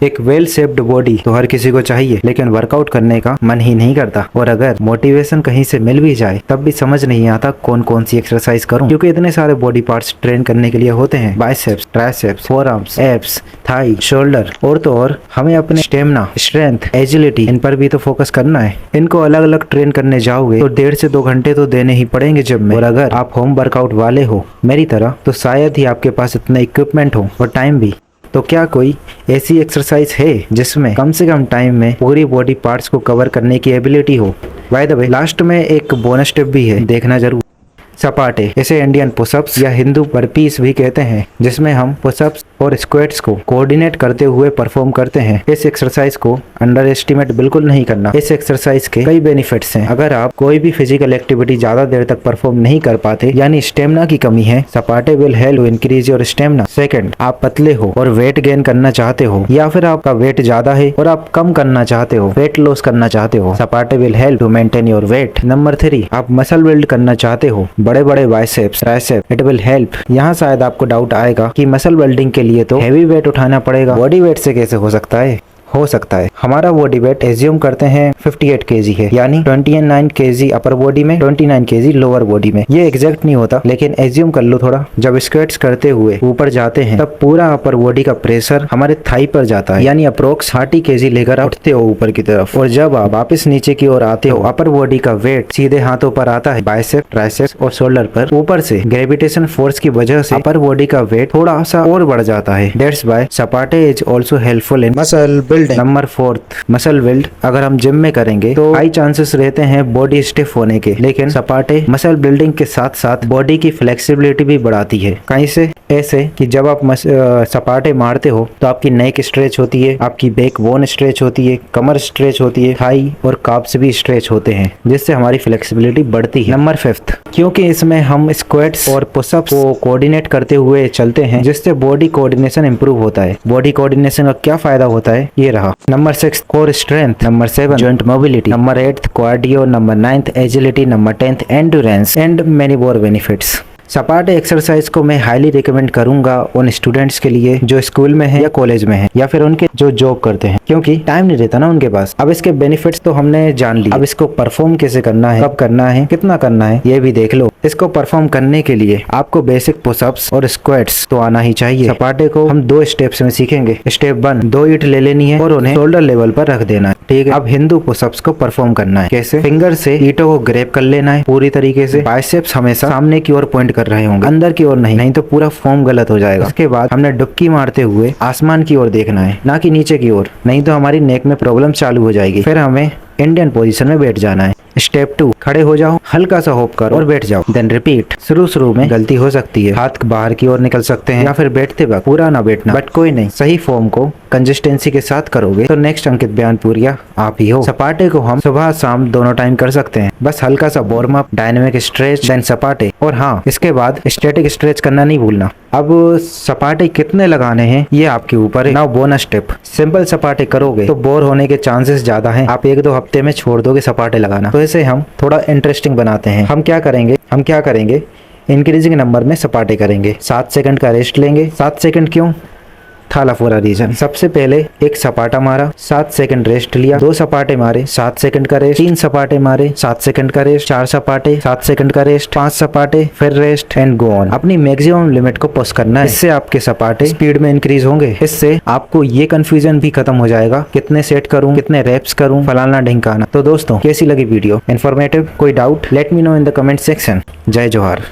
एक well shaped body तो हर किसी को चाहिए, लेकिन वर्कआउट करने का मन ही नहीं करता। और अगर मोटिवेशन कहीं से मिल भी जाए तब भी समझ नहीं आता कौन कौन सी एक्सरसाइज करूं, क्योंकि इतने सारे बॉडी पार्ट्स ट्रेन करने के लिए होते हैं। Biceps, triceps, forearms, abs, thigh, shoulder और तो और हमें अपने स्टेमिना, स्ट्रेंथ, एजिलिटी इन पर भी तो फोकस करना है। इनको अलग अलग ट्रेन करने जाओगे तो 1.5 से 2 घंटे तो देने ही पड़ेंगे जिम में। और अगर आप होम वर्कआउट वाले हो मेरी तरह तो शायद ही आपके पास इतना इक्विपमेंट हो और टाइम भी। तो क्या कोई ऐसी एक्सरसाइज है जिसमें कम से कम टाइम में पूरी बॉडी पार्ट्स को कवर करने की एबिलिटी हो? बाय द वे, लास्ट में एक बोनस टिप भी है, देखना जरूर। सपाटे, इसे इंडियन पुशअप्स या हिंदू बर्पीस भी कहते हैं, जिसमें हम पुशअप्स और स्क्वाट्स को कोऑर्डिनेट करते हुए परफॉर्म करते हैं। इस एक्सरसाइज को अंडर एस्टिमेट बिल्कुल नहीं करना। इस एक्सरसाइज के कई बेनिफिट्स हैं। अगर आप कोई भी फिजिकल एक्टिविटी ज्यादा देर तक परफॉर्म नहीं कर पाते, यानी स्टेमिना की कमी है, सपाटे will help to increase your stamina. Second, आप पतले हो और वेट गेन करना चाहते हो, या फिर आपका वेट ज्यादा है और आप कम करना चाहते हो, वेट लॉस करना चाहते हो, सपाटे will help to maintain your weight. Number 3, आप मसल बिल्ड करना चाहते हो, बड़े बड़े biceps, triceps, it will help. यहाँ शायद आपको डाउट आएगा कि मसल बिल्डिंग के लिए तो हेवी वेट उठाना पड़ेगा, बॉडी वेट से कैसे हो सकता है? हो सकता है। हमारा बॉडी वेट एज्यूम करते हैं 58 केजी है, यानी 29 केजी अपर बॉडी में, 29 केजी लोअर बॉडी में। ये एग्जैक्ट नहीं होता, लेकिन एज्यूम कर लो थोड़ा। जब स्क्वाट्स करते हुए ऊपर जाते हैं तब पूरा अपर बॉडी का प्रेशर हमारे थाई पर जाता है, यानी अप्रोक्स 30 केजी लेकर उठते हो ऊपर की तरफ। और जब आप वापस नीचे की ओर आते हो, अपर बॉडी का वेट सीधे हाथों पर आता है, बाइसेप, ट्राइसेप्स और शोल्डर पर। ऊपर से ग्रेविटेशन फोर्स की वजह से अपर बॉडी का वेट थोड़ा सा और बढ़ जाता है। That's why Sapate is also helpful in muscle building. Number 4, muscle build अगर हम जिम में करेंगे तो हाई चांसेस रहते हैं बॉडी स्टिफ होने के, लेकिन सपाटे मसल बिल्डिंग के साथ साथ बॉडी की फ्लेक्सिबिलिटी भी बढ़ाती है। कहीं से ऐसे कि जब आप सपाटे मारते हो तो आपकी नेक स्ट्रेच होती है, आपकी बैक बोन स्ट्रेच होती है, कमर स्ट्रेच होती है, थाई और काप्स भी स्ट्रेच होते हैं, जिससे हमारी फ्लेक्सिबिलिटी बढ़ती है। नंबर 5, क्योंकि इसमें हम स्क्वाट्स और पुशअप्स को कोऑर्डिनेट करते हुए चलते हैं, जिससे बॉडी कोऑर्डिनेशन इंप्रूव होता है। बॉडी कोऑर्डिनेशन का क्या फायदा होता है ये रहा। Number 6, core strength. Number 7, joint mobility. Number 8, cardio. Number 9, agility. Number 10, endurance and many more benefits. Sapate exercise को मैं हाईली रिकमेंड करूंगा उन स्टूडेंट्स के लिए जो स्कूल में है या कॉलेज में है, या फिर उनके जो जॉब करते हैं, क्योंकि टाइम नहीं रहता ना उनके पास। अब इसके बेनिफिट्स तो हमने जान ली, अब इसको परफॉर्म कैसे करना है, कब करना है, कितना करना है, ये भी देख लो। इसको परफॉर्म करने के लिए आपको बेसिक पुशअप्स और स्क्वाट्स तो आना ही चाहिए। सपाटे को हम 2 स्टेप्स में सीखेंगे। स्टेप 1, 2 ईंट ले लेनी है और उन्हें शोल्डर लेवल पर रख देना है, ठीक है। अब हिंदू पुशअप्स को परफॉर्म करना है। कैसे? फिंगर से ईंटों को ग्रैब कर लेना है पूरी तरीके से। बाइसेप्स हमेशा सामने की ओर पॉइंट कर रहे होंगे, अंदर की ओर नहीं तो पूरा फॉर्म गलत हो जाएगा। उसके बाद हमने डुबकी मारते हुए आसमान की ओर देखना है, ना कि नीचे की ओर, नहीं तो हमारी नेक में प्रॉब्लम चालू हो जाएगी। फिर हमें इंडियन पोजीशन में बैठ जाना है। स्टेप 2, खड़े हो जाओ, हल्का सा होप करो और बैठ जाओ। Then repeat. शुरू में गलती हो सकती है, हाथ बाहर की ओर निकल सकते हैं या फिर बैठते वक्त पूरा ना बैठना, बट कोई नहीं, सही फॉर्म को कंसिस्टेंसी के साथ करोगे तो नेक्स्ट अंकित बयानपुरिया आप ही हो। सपाटे को हम सुबह शाम दोनों टाइम कर सकते हैं, बस हल्का सा warm up, dynamic stretch, then सपाटे। और हाँ, इसके बाद स्टैटिक स्ट्रेच करना नहीं भूलना। अब सपाटे कितने लगाने हैं ये आपके ऊपर है। नाउ बोनस टिप, सिंपल सपाटे करोगे तो बोर होने के चांसेस ज्यादा हैं। आप 1-2 हफ्ते में छोड़ दोगे सपाटे लगाना। तो इसे हम थोड़ा इंटरेस्टिंग बनाते हैं। हम क्या करेंगे इंक्रीजिंग नंबर में सपाटे करेंगे। 7 सेकंड का रेस्ट लेंगे। 7 सेकंड क्यों? थाला फोरा रीजन। सबसे पहले एक सपाटा मारा, 7 सेकंड रेस्ट लिया, 2 सपाटे मारे, 7 सेकंड का रेस्ट, 3 सपाटे मारे, 7 सेकंड का रेस्ट, 4 सपाटे, 7 सेकंड का रेस्ट, 5 सपाटे, फिर रेस्ट एंड गो ऑन। अपनी मैक्सिमम लिमिट को पुश करना है। इससे आपके सपाटे स्पीड में इंक्रीज होंगे। इससे आपको ये कंफ्यूजन भी खत्म हो जाएगा, कितने सेट करूं, कितने रेप्स करूं, फलाना ढिंकाना। तो दोस्तों, कैसी लगी वीडियो? इन्फॉर्मेटिव? कोई doubt? Let me know in the comment section. जय जोहार।